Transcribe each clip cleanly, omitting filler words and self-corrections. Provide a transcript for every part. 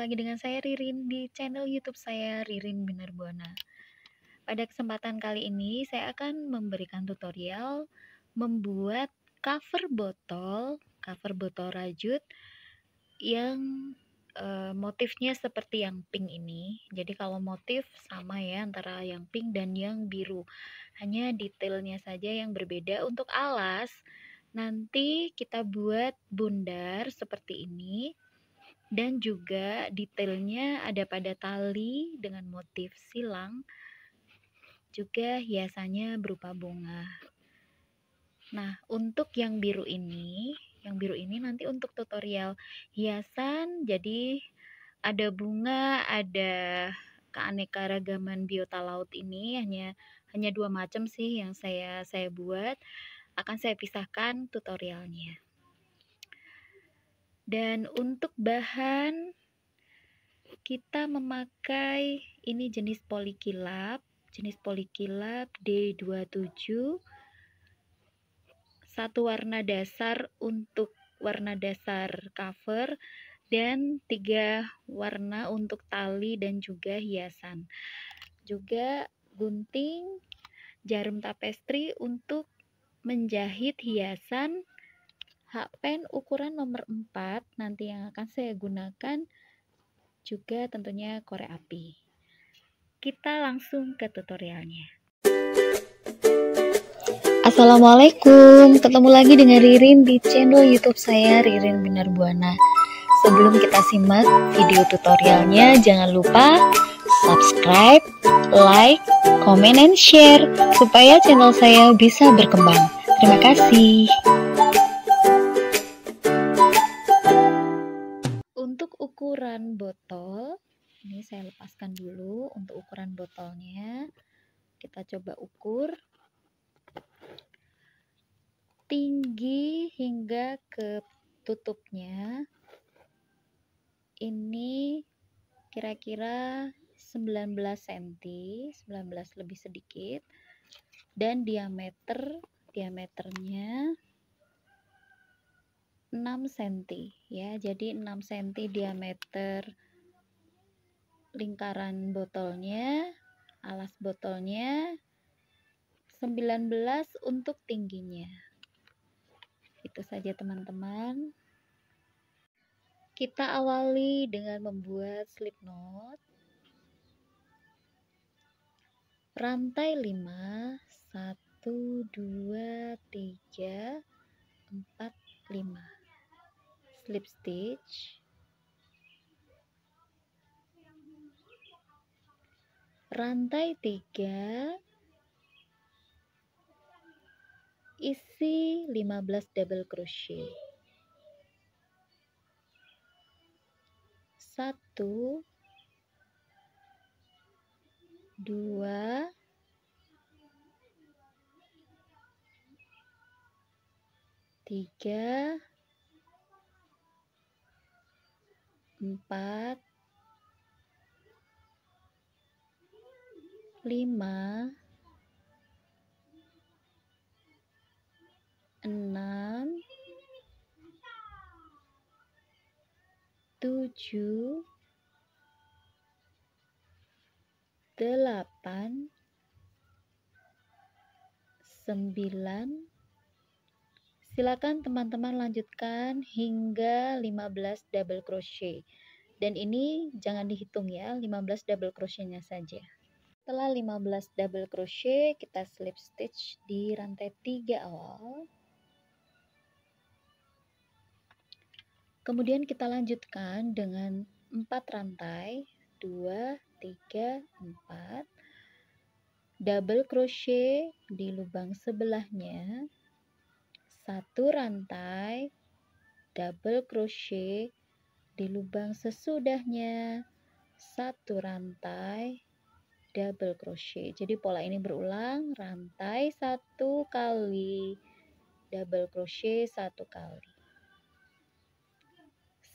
lagi dengan saya Ririn di channel YouTube saya Ririn Binarbuana. Pada kesempatan kali ini saya akan memberikan tutorial membuat cover botol rajut yang motifnya seperti yang pink ini. Jadi kalau motif sama ya antara yang pink dan yang biru. Hanya detailnya saja yang berbeda. Untuk alas nanti kita buat bundar seperti ini. Dan juga detailnya ada pada tali dengan motif silang, juga hiasannya berupa bunga. Nah, untuk yang biru ini nanti untuk tutorial hiasan, jadi ada bunga, ada keanekaragaman biota laut ini hanya 2 macam sih yang saya buat. Akan saya pisahkan tutorialnya. Dan untuk bahan kita memakai ini jenis polikilap D27, satu warna dasar untuk warna dasar cover dan 3 warna untuk tali dan juga hiasan. Juga gunting, jarum tapestri untuk menjahit hiasan, hakpen ukuran nomor 4 nanti yang akan saya gunakan, juga tentunya korek api. Kita langsung ke tutorialnya. Assalamualaikum, ketemu lagi dengan Ririn di channel YouTube saya Ririn Binarbuana. Sebelum kita simak video tutorialnya, jangan lupa subscribe, like, comment, and share supaya channel saya bisa berkembang. Terima kasih. Untuk ukuran botol, ini saya lepaskan dulu. Untuk ukuran botolnya, kita coba ukur tinggi hingga ke tutupnya. Ini kira-kira 19 cm, 19 lebih sedikit, dan diameternya 6 cm ya. Jadi 6 cm diameter lingkaran botolnya, alas botolnya, 19 untuk tingginya. Itu saja teman-teman. Kita awali dengan membuat slip knot. Rantai 5, 1, 2, 3, 4, 5. Slip stitch. Rantai 3, isi 15 double crochet. 1, 2, 3, 4, 5, 6, 7, 8, 9. Silakan teman-teman lanjutkan hingga 15 double crochet. Dan ini jangan dihitung ya, 15 double crochetnya saja. Setelah 15 double crochet, kita slip stitch di rantai 3 awal. Kemudian kita lanjutkan dengan 4 rantai, 2, 3, 4. Double crochet di lubang sebelahnya. 1 rantai, double crochet di lubang sesudahnya, 1 rantai, double crochet. Jadi pola ini berulang, rantai 1 kali, double crochet 1 kali.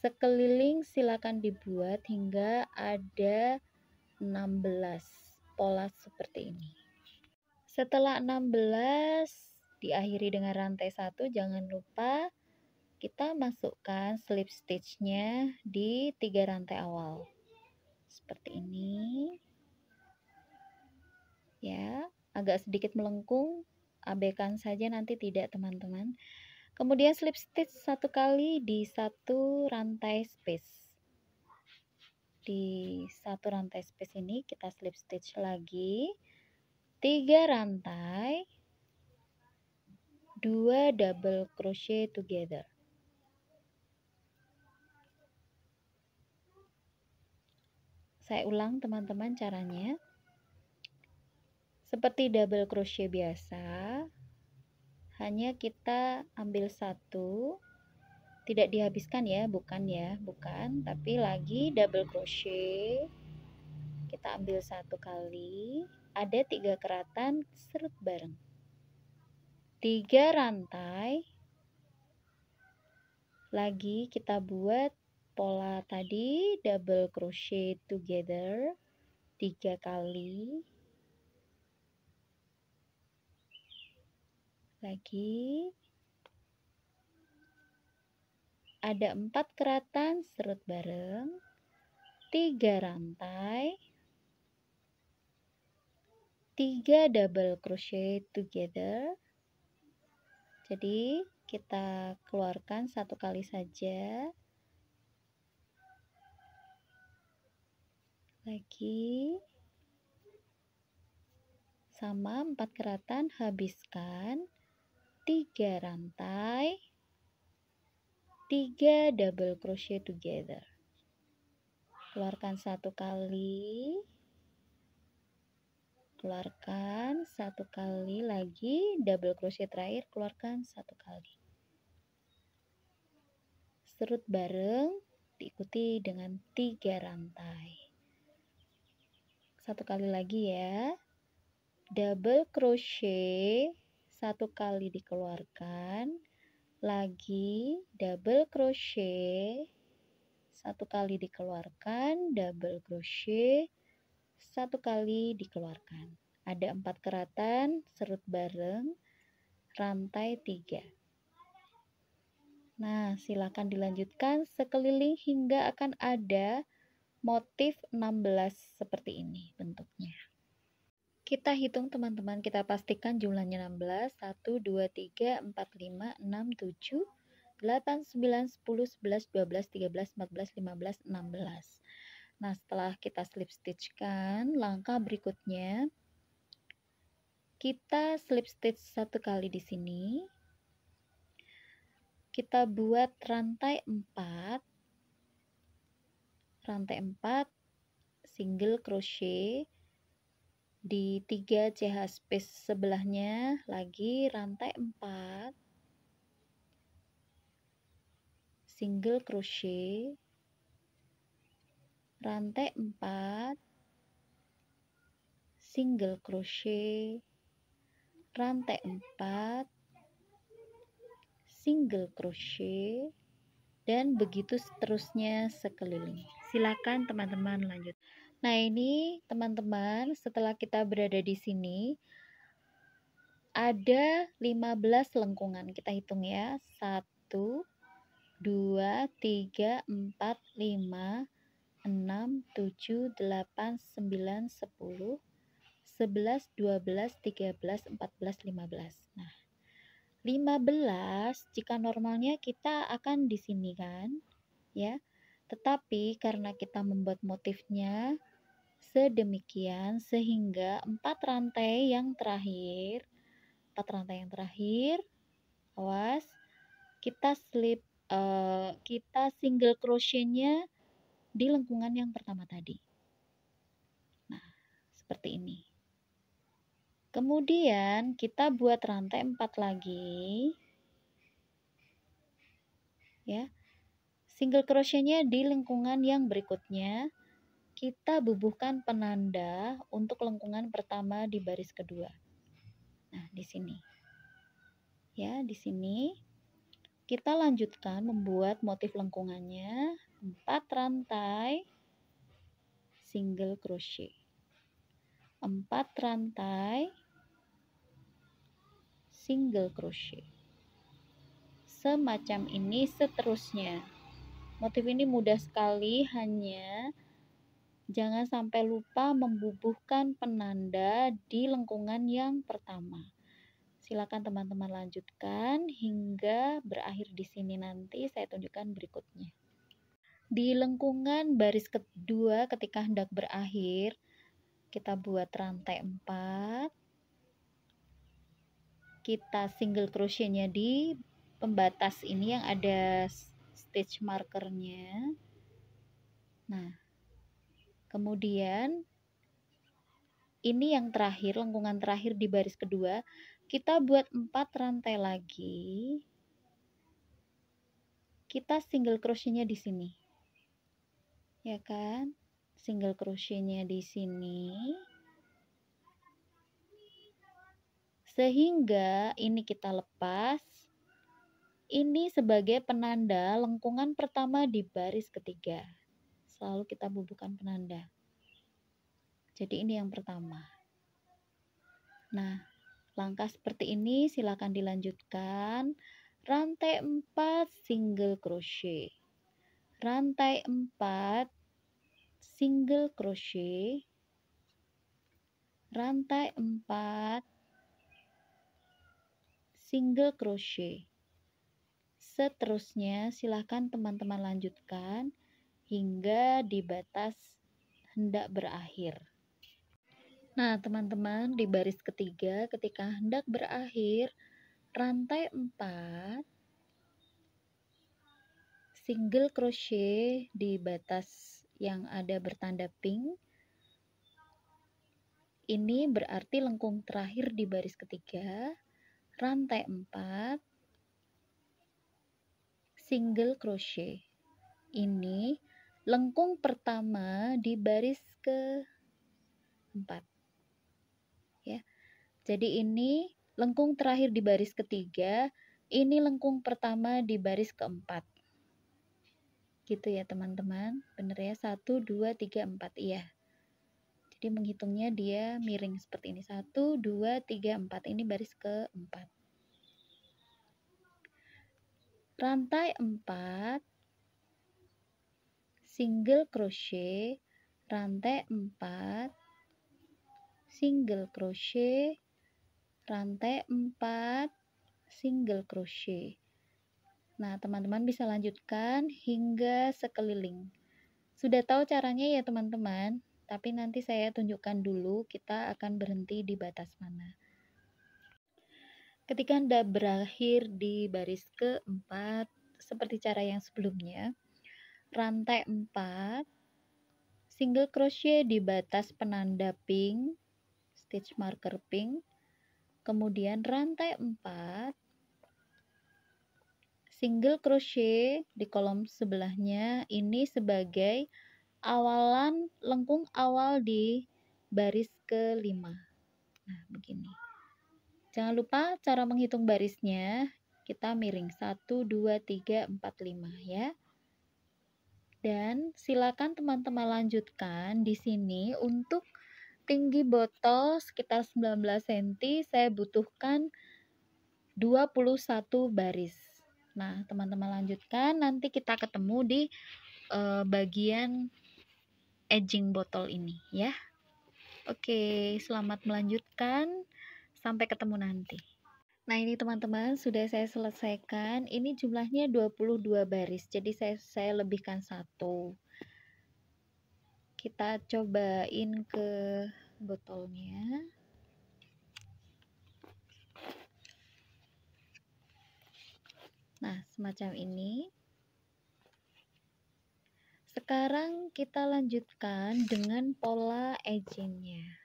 Sekeliling silakan dibuat hingga ada 16 pola seperti ini. Setelah 16 diakhiri dengan rantai 1, jangan lupa kita masukkan slip stitchnya di 3 rantai awal seperti ini ya, agak sedikit melengkung, abaikan saja nanti tidak teman-teman. Kemudian slip stitch 1 kali di 1 rantai space. Di 1 rantai space ini kita slip stitch lagi 3 rantai, 2 double crochet together. Saya ulang teman-teman caranya. Seperti double crochet biasa, hanya kita ambil 1, tidak dihabiskan ya, bukan, tapi lagi double crochet. Kita ambil 1 kali, ada 3 keratan serut bareng. 3 rantai. Lagi kita buat pola tadi double crochet together 3 kali. Lagi ada 4 keratan serut bareng, 3 rantai, 3 double crochet together. Jadi kita keluarkan 1 kali saja. Lagi sama 4 keratan, habiskan 3 rantai, 3 double crochet together. Keluarkan 1 kali, keluarkan 1 kali lagi, double crochet terakhir, keluarkan 1 kali. Serut bareng diikuti dengan 3 rantai. 1 kali lagi ya. Double crochet 1 kali dikeluarkan, lagi double crochet 1 kali dikeluarkan, double crochet 1 kali dikeluarkan. Ada 4 keratan serut bareng, rantai 3. Nah, silakan dilanjutkan sekeliling hingga akan ada motif 16 seperti ini bentuknya. Kita hitung teman-teman, kita pastikan jumlahnya 16. 1, 2, 3, 4, 5, 6, 7, 8, 9, 10, 11, 12, 13, 14, 15, 16. Nah, setelah kita slip stitchkan, langkah berikutnya kita slip stitch 1 kali di sini. Kita buat rantai 4. Rantai 4 single crochet di 3 CH space sebelahnya, lagi rantai 4 single crochet, rantai 4 single crochet, rantai 4 single crochet, dan begitu seterusnya sekeliling. Silakan teman-teman lanjut. Nah, ini teman-teman, setelah kita berada di sini ada 15 lengkungan. Kita hitung ya. 1 2 3 4 5 6 7 8 9 10 11 12 13 14 15. Nah, 15 jika normalnya kita akan di sini kan, ya. Tetapi karena kita membuat motifnya sedemikian sehingga 4 rantai yang terakhir, awas, kita kita single crochetnya di lengkungan yang pertama tadi. Nah, seperti ini. Kemudian kita buat rantai 4 lagi. Ya. Single crochetnya di lengkungan yang berikutnya. Kita bubuhkan penanda untuk lengkungan pertama di baris kedua. Nah, di sini. Ya, di sini kita lanjutkan membuat motif lengkungannya 4 rantai single crochet. 4 rantai single crochet. semacam ini seterusnya. Motif ini mudah sekali, hanya jangan sampai lupa membubuhkan penanda di lengkungan yang pertama. Silakan teman-teman lanjutkan hingga berakhir di sini, nanti saya tunjukkan berikutnya. Di lengkungan baris kedua ketika hendak berakhir, kita buat rantai 4. Kita single crochetnya di pembatas ini yang ada stitch markernya. Nah, kemudian ini yang terakhir, lengkungan terakhir di baris kedua, kita buat 4 rantai lagi. Kita single crochetnya di sini. Ya kan? Single crochetnya di sini. Sehingga ini kita lepas. Ini sebagai penanda lengkungan pertama di baris ketiga. Selalu kita bubuhkan penanda. Jadi ini yang pertama. Nah, langkah seperti ini silakan dilanjutkan. Rantai 4 single crochet. Rantai 4 single crochet. Rantai 4 single crochet. Seterusnya silakan teman-teman lanjutkan hingga di batas hendak berakhir. Nah, teman-teman, di baris ketiga ketika hendak berakhir, rantai 4 single crochet di batas yang ada bertanda pink. Ini berarti lengkung terakhir di baris ketiga. Rantai 4 single crochet. Ini lengkung pertama di baris keempat. Ya. Jadi ini lengkung terakhir di baris ketiga, ini lengkung pertama di baris keempat. Gitu ya teman-teman, bener ya, 1, 2, 3, 4, iya. Jadi menghitungnya dia miring seperti ini, 1, 2, 3, 4, ini baris keempat. Rantai 4 single crochet, rantai 4 single crochet, rantai 4 single crochet. Nah, teman-teman bisa lanjutkan hingga sekeliling. Sudah tahu caranya ya teman-teman, tapi nanti saya tunjukkan dulu kita akan berhenti di batas mana. Ketika Anda berakhir di baris keempat, seperti cara yang sebelumnya, rantai 4, single crochet di batas penanda pink, stitch marker pink, kemudian rantai 4, single crochet di kolom sebelahnya, ini sebagai awalan lengkung awal di baris kelima. Nah, begini. Jangan lupa cara menghitung barisnya, kita miring 1, 2, 3, 4, 5 ya. Dan silakan teman-teman lanjutkan di sini. Untuk tinggi botol sekitar 19 cm, saya butuhkan 21 baris. Nah, teman-teman lanjutkan, nanti kita ketemu di bagian edging botol ini ya. Oke, selamat melanjutkan. Sampai ketemu nanti. Nah, ini teman-teman sudah saya selesaikan. Ini jumlahnya 22 baris. Jadi saya lebihkan 1. Kita cobain ke botolnya. Nah, semacam ini. Sekarang kita lanjutkan dengan pola edgingnya.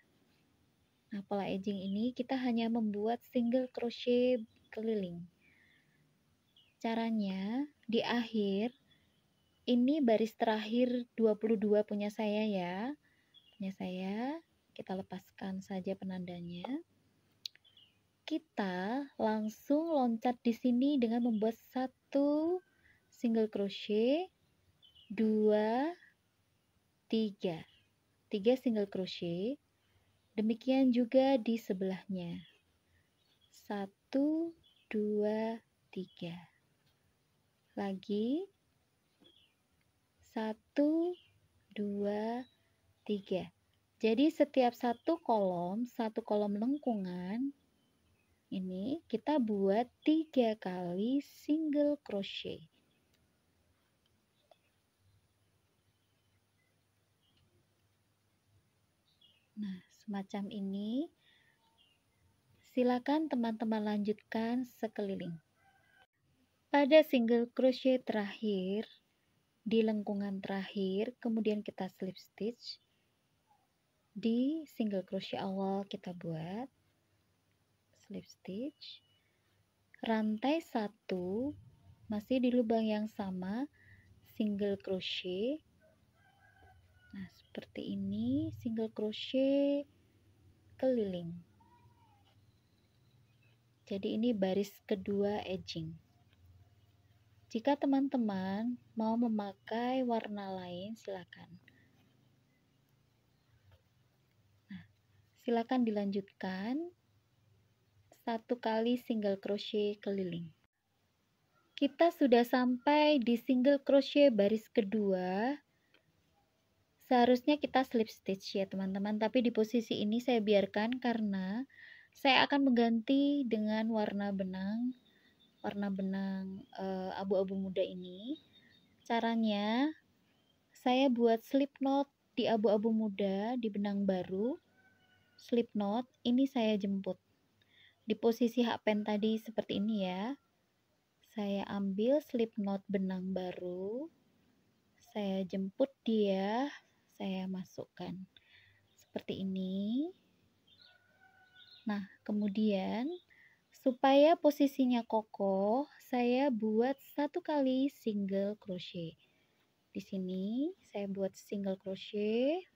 Nah, pola edging ini kita hanya membuat single crochet keliling. Caranya di akhir, ini baris terakhir 22 punya saya ya. Punya saya, kita lepaskan saja penandanya. Kita langsung loncat di sini dengan membuat 1 single crochet, 2, 3. 3 single crochet. Demikian juga di sebelahnya. 1, 2, 3. lagi 1, 2, 3. Jadi setiap satu kolom lengkungan ini kita buat 3 kali single crochet. Nah, semacam ini. Silakan teman-teman lanjutkan sekeliling. Pada single crochet terakhir, di lengkungan terakhir, kemudian kita slip stitch. Di single crochet awal kita buat slip stitch. Rantai 1 masih di lubang yang sama, single crochet. Nah, seperti ini, single crochet keliling. Jadi ini baris kedua edging. Jika teman-teman mau memakai warna lain, silakan. Nah, silakan dilanjutkan 1 kali single crochet keliling. Kita sudah sampai di single crochet baris kedua. Seharusnya kita slip stitch ya teman-teman, tapi di posisi ini saya biarkan karena saya akan mengganti dengan warna benang abu-abu muda ini. Caranya saya buat slip knot di abu-abu muda di benang baru. Slip knot ini saya jemput di posisi hakpen tadi seperti ini ya. Saya ambil slip knot benang baru, saya jemput dia, saya masukkan seperti ini. Nah, kemudian supaya posisinya kokoh, saya buat 1 kali single crochet. Di sini saya buat single crochet.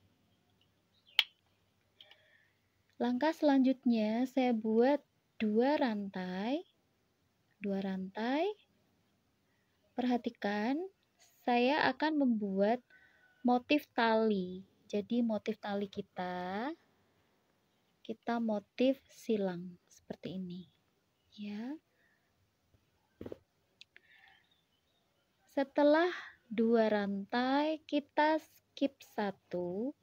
Langkah selanjutnya saya buat 2 rantai. Perhatikan, saya akan membuat motif tali. Jadi motif tali kita motif silang seperti ini ya. Setelah 2 rantai kita skip 1.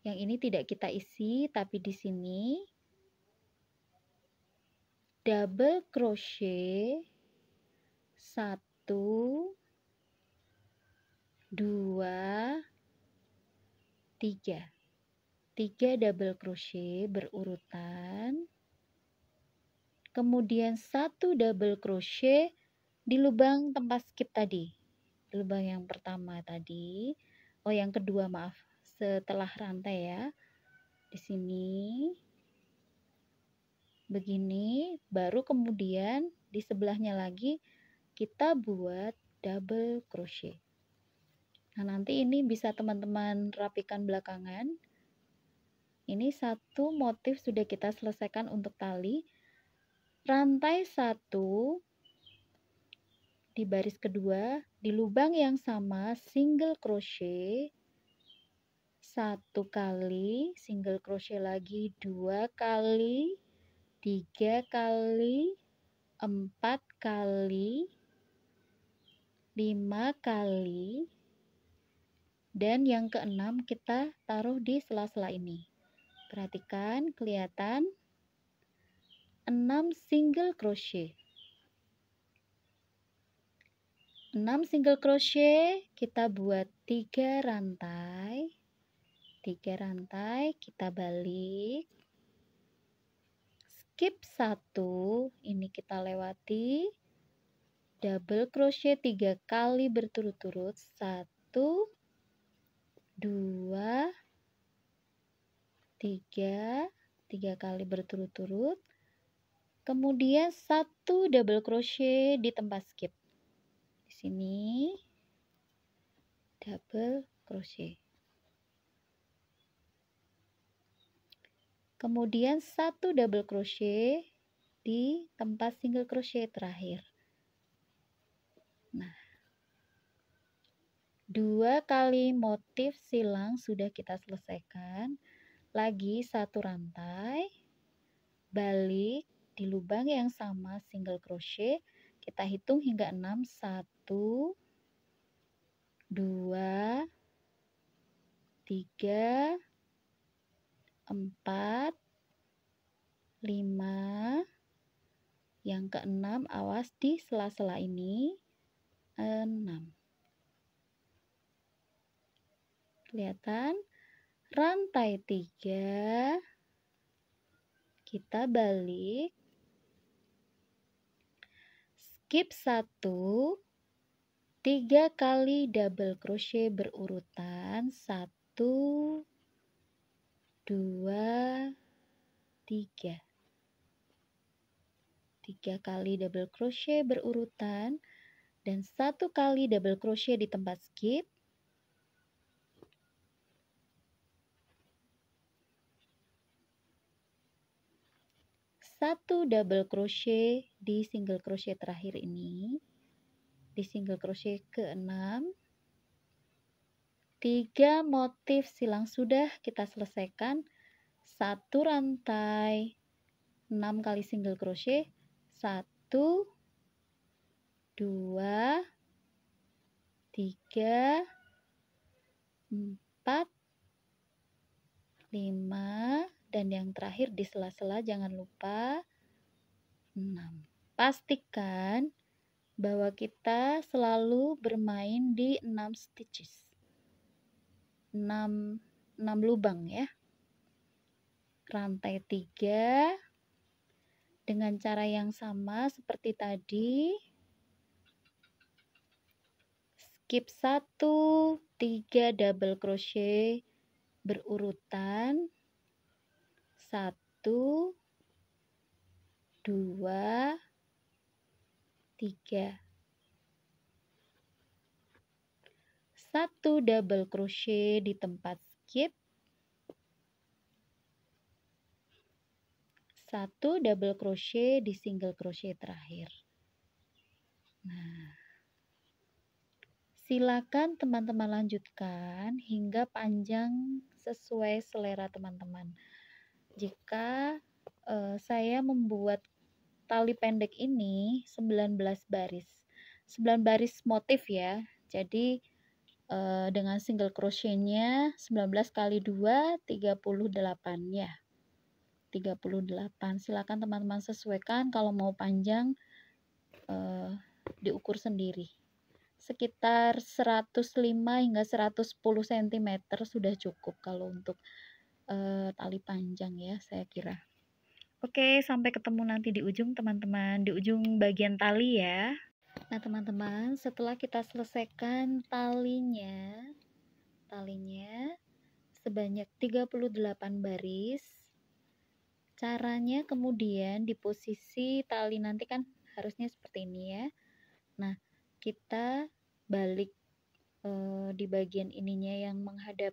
Yang ini tidak kita isi, tapi di sini double crochet 1, 2, 3. 3 double crochet berurutan, kemudian 1 double crochet di lubang tempat skip tadi, lubang yang pertama tadi, yang kedua maaf, setelah rantai ya, di sini begini, baru kemudian di sebelahnya lagi kita buat double crochet. Nah, nanti ini bisa teman-teman rapikan belakangan. Ini satu motif sudah kita selesaikan untuk tali. Rantai 1 di baris kedua, di lubang yang sama single crochet 1 kali, single crochet lagi 2 kali, 3 kali, 4 kali, 5 kali, dan yang keenam kita taruh di sela-sela ini. Perhatikan, kelihatan 6 single crochet. 6 single crochet, kita buat 3 rantai. 3 rantai, kita balik. Skip 1, ini kita lewati. Double crochet 3 kali berturut-turut. 1, 2, 3, 3 kali berturut-turut. Kemudian 1 double crochet di tempat skip. Di sini double crochet. Kemudian 1 double crochet di tempat single crochet terakhir. Nah, 2 kali motif silang sudah kita selesaikan. Lagi 1 rantai, balik di lubang yang sama single crochet, kita hitung hingga 6. 1, 1, 2, 3, 4, 5. Yang keenam, awas di sela-sela ini, 6. Kelihatan? Rantai 3, kita balik, skip 1, 3 kali double crochet berurutan, 1, 2, 3. 3 kali double crochet berurutan dan 1 kali double crochet di tempat skip. Satu double crochet di single crochet terakhir ini, di single crochet ke-6. 3 motif silang sudah kita selesaikan. 1 rantai 6 kali single crochet, 1, 2, 3, 4, 5, dan yang terakhir di sela-sela jangan lupa 6. Pastikan bahwa kita selalu bermain di 6 stitches. 6 lubang ya. Rantai 3 dengan cara yang sama seperti tadi. Skip 1, 3 double crochet berurutan. 1, 2, 3. 1 double crochet di tempat skip. 1 double crochet di single crochet terakhir. Nah, silakan teman-teman lanjutkan hingga panjang sesuai selera teman-teman. Jika saya membuat tali pendek ini 19 baris. 9 baris motif ya. Jadi dengan single crochetnya 19 kali 2 38 ya. 38. Silakan teman-teman sesuaikan, kalau mau panjang diukur sendiri. Sekitar 105 hingga 110 cm sudah cukup kalau untuk tali panjang ya, saya kira. Oke, sampai ketemu nanti di ujung teman-teman, di ujung bagian tali ya. Nah teman-teman, setelah kita selesaikan talinya sebanyak 38 baris. Caranya kemudian di posisi tali nanti kan harusnya seperti ini ya. Nah, kita balik di bagian ininya yang menghadap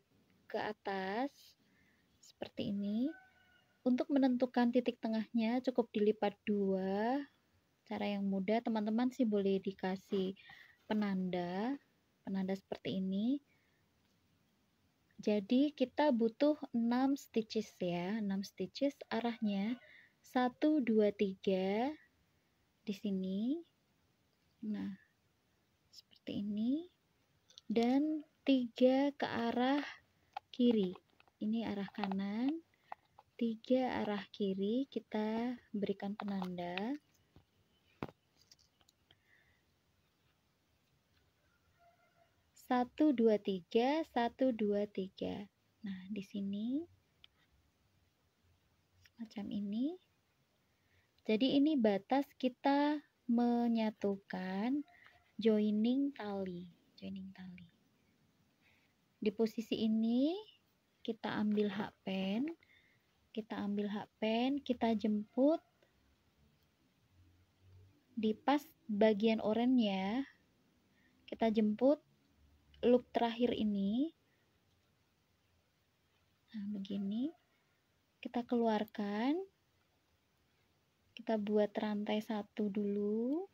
ke atas seperti ini. Untuk menentukan titik tengahnya cukup dilipat 2. Cara yang mudah, teman-teman sih boleh dikasih penanda seperti ini. Jadi kita butuh 6 stitches ya, 6 stitches, arahnya 1, 2, 3 di sini. Nah, seperti ini. Dan 3 ke arah kiri. Ini arah kanan. 3 arah kiri, kita berikan penanda. Satu, dua, tiga, 1, 2, 3. Nah, di sini semacam ini. Jadi ini batas kita menyatukan joining tali. Di posisi ini kita ambil hakpen. Kita jemput di pas bagian oranye, kita jemput loop terakhir ini. Nah, begini. Kita keluarkan. Kita buat rantai 1 dulu.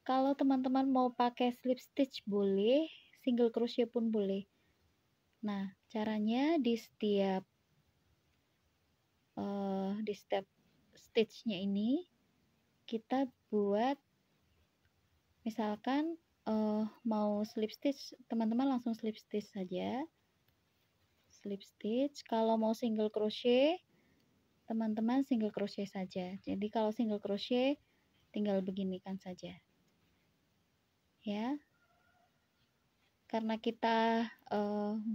Kalau teman-teman mau pakai slip stitch boleh, single crochet pun boleh. Nah, caranya di setiap stitchnya ini kita buat misalkan mau slip stitch, teman-teman langsung slip stitch saja. Slip stitch. Kalau mau single crochet, teman-teman single crochet saja. Jadi kalau single crochet tinggal beginikan saja. Ya. Karena kita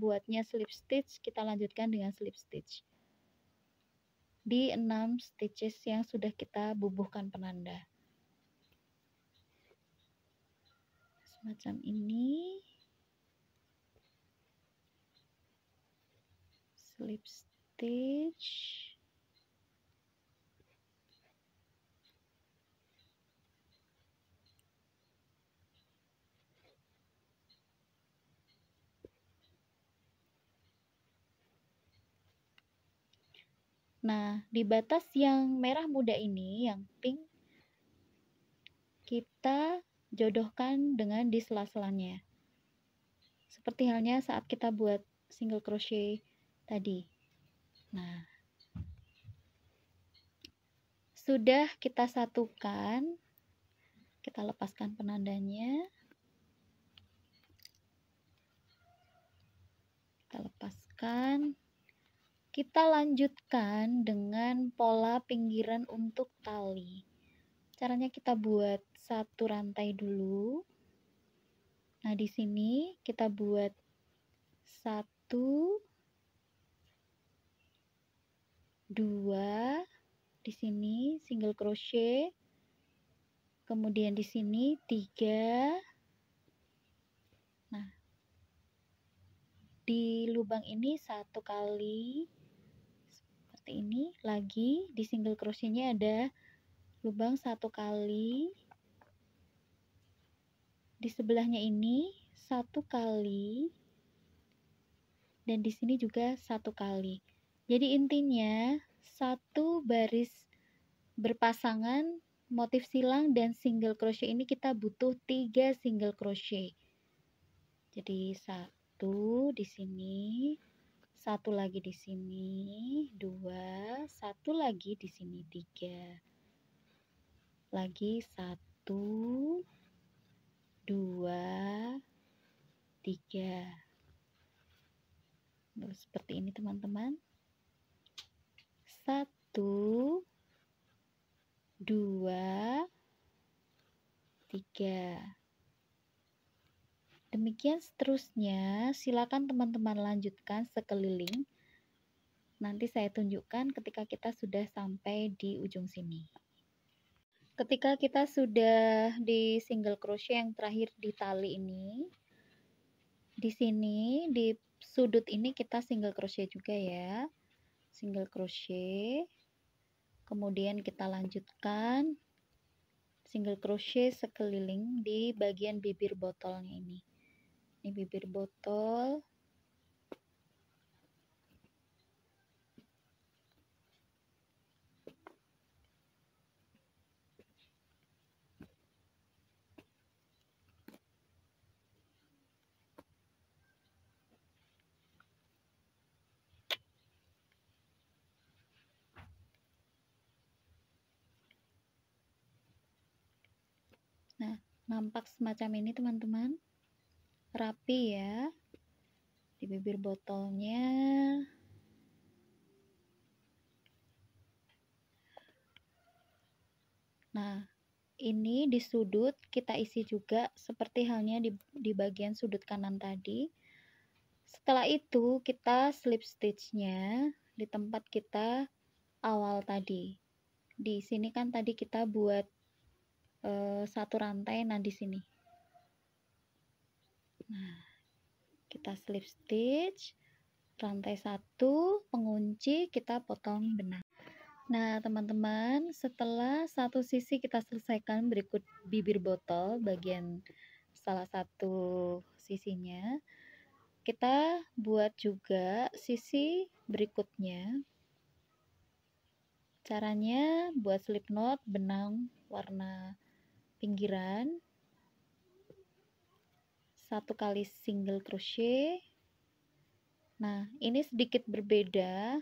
buatnya slip stitch, kita lanjutkan dengan slip stitch. Di 6 stitches yang sudah kita bubuhkan penanda. Semacam ini. Slip stitch. Nah, di batas yang merah muda ini, yang pink, kita jodohkan dengan di sela-selanya. Seperti halnya saat kita buat single crochet tadi. Nah, sudah kita satukan, kita lepaskan penandanya. Kita lepaskan. Kita lanjutkan dengan pola pinggiran untuk tali. Caranya kita buat satu rantai dulu. Nah, di sini kita buat 1, 2, di sini single crochet, kemudian di sini 3. Nah, di lubang ini 1 kali seperti ini, lagi di single crochetnya ada lubang 1 kali, di sebelahnya ini 1 kali, dan di sini juga 1 kali. Jadi intinya 1 baris berpasangan motif silang dan single crochet ini kita butuh 3 single crochet. Jadi 1 di sini, 1 lagi di sini, 2, 1 lagi di sini, 3. Lagi 1, 2, 3. Nah, seperti ini teman-teman. 1, 2, 3. Demikian seterusnya, silakan teman-teman lanjutkan sekeliling. Nanti saya tunjukkan ketika kita sudah sampai di ujung sini. Ketika kita sudah di single crochet yang terakhir di tali ini, di sini di sudut ini kita single crochet juga ya. Single crochet. Kemudian kita lanjutkan single crochet sekeliling di bagian bibir botolnya ini. Ini bibir botol. Nah, nampak semacam ini teman-teman. Rapi ya. Di bibir botolnya. Nah, ini di sudut kita isi juga seperti halnya di bagian sudut kanan tadi. Setelah itu kita slip stitchnya di tempat kita awal tadi. Di sini kan tadi kita buat 1 rantai, nah di sini. Nah, kita slip stitch, rantai 1, pengunci, kita potong benang. Nah, teman-teman, setelah satu sisi kita selesaikan berikut bibir botol, bagian salah satu sisinya, kita buat juga sisi berikutnya. Caranya buat slip knot benang warna pinggiran, 1 kali single crochet. Nah, ini sedikit berbeda.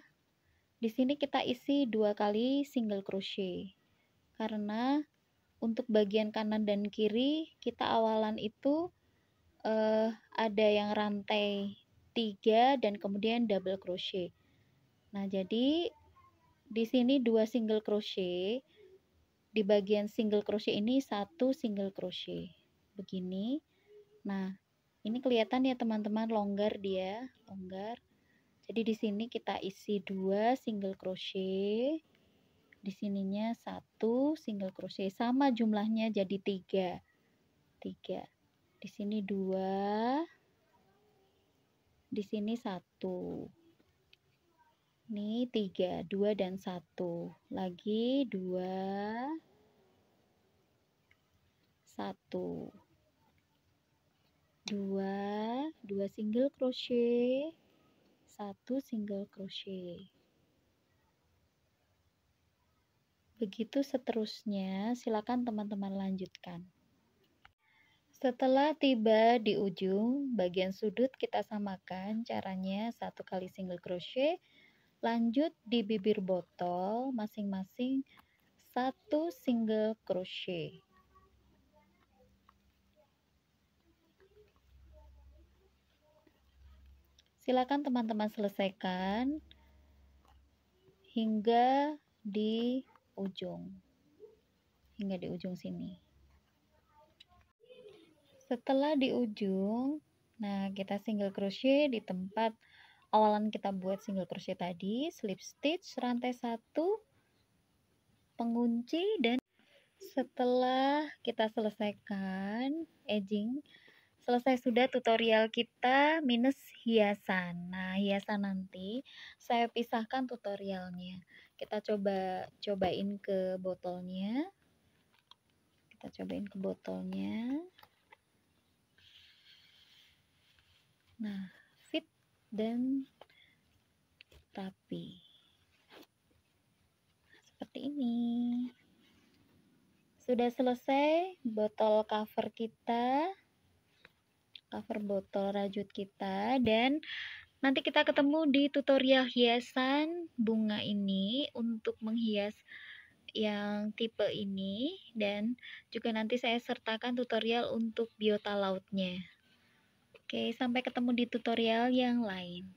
Di sini kita isi 2 kali single crochet karena untuk bagian kanan dan kiri kita awalan itu ada yang rantai 3 dan kemudian double crochet. Nah, jadi di sini 2 single crochet, di bagian single crochet ini 1 single crochet. Begini. Nah, ini kelihatan ya teman-teman, longgar dia, longgar. Jadi di sini kita isi 2 single crochet. Di sininya 1 single crochet, sama jumlahnya jadi 3. Di sini 2, di sini 1. Ini 3, 2 dan 1. Lagi 2, 1. 2 single crochet, 1 single crochet. Begitu seterusnya, silakan teman-teman lanjutkan. Setelah tiba di ujung, bagian sudut kita samakan caranya 1 kali single crochet, lanjut di bibir botol masing-masing 1 single crochet. Silakan teman-teman selesaikan hingga di ujung sini. Setelah di ujung, nah kita single crochet di tempat awalan kita buat single crochet tadi, slip stitch rantai 1, pengunci, dan setelah kita selesaikan edging, selesai sudah tutorial kita minus hiasan. Nah, hiasan nanti saya pisahkan tutorialnya. Kita cobain ke botolnya. Nah, fit dan rapi. Seperti ini. Sudah selesai botol cover kita. Cover botol rajut kita, dan nanti kita ketemu di tutorial hiasan bunga ini untuk menghias yang tipe ini, dan juga nanti saya sertakan tutorial untuk biota lautnya. Oke, sampai ketemu di tutorial yang lain.